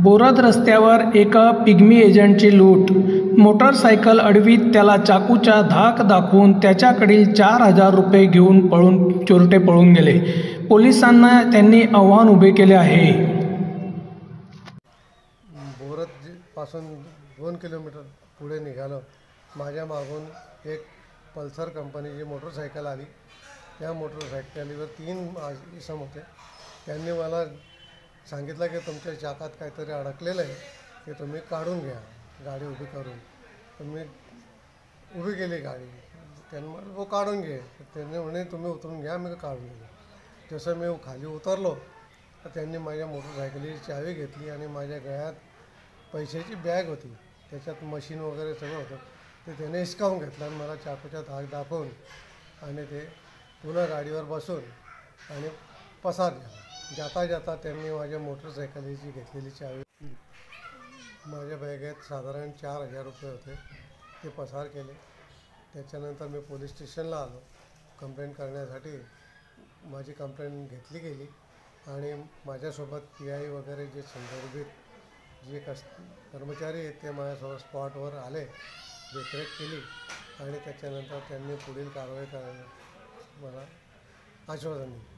बोरद रस्त्यावर एका पिग्मी एजंटची लूट. मोटरसायकल अडवीत त्याला चाकूचा धाक दाखवून त्याच्याकडील 4,000 रुपये घेऊन चोरटे पळून गेले. पोलिसांना त्यांनी आव्हान उभे केले आहे. बोरद पासून 2 किलोमीटर पुढे निघालो. माझ्या मागून एक पल्सर कंपनीची मोटरसायकल आली. त्या मोटरसायकलीवर 3 इसम होते. त्यांनी मला सांगितलं की तुमच्या चाकात काहीतरी अडकलेलं आहे, की तुम्ही काढून घ्या गाडी उभी करून. तर मी उभी केली गाडी. त्यांनी म्हटलं वो काढून घे. त्यांनी म्हणे तुम्ही उतरून घ्या, मी काढून घेतो. जसं मी खाली उतरलो तर त्यांनी माझ्या मोटरसायकलीची चावी घेतली आणि माझ्या गळ्यात पैशाची बॅग होती, त्याच्यात मशीन वगैरे सगळं होतं, ते त्याने हिसकावून घेतलं आणि मला चाकूचा धाक दाखवून आणि ते पुन्हा गाडीवर बसून आणि पसार झाला. जाता जाता त्यांनी माझ्या मोटरसायकलीची घेतलेली चावी, माझ्या बॅगेत साधारण 4,000 रुपये होते, ते पसार केले. त्याच्यानंतर मी पोलीस स्टेशनला आलो कंप्लेंट करण्यासाठी. माझी कंप्लेंट घेतली गेली आणि माझ्यासोबत PI वगैरे जे संदर्भित जे कर्मचारी आहेत ते माझ्यासोबत स्पॉटवर आले, देखरेख केली आणि त्याच्यानंतर त्यांनी पुढील कारवाई करायला मला आश्वासन दिले.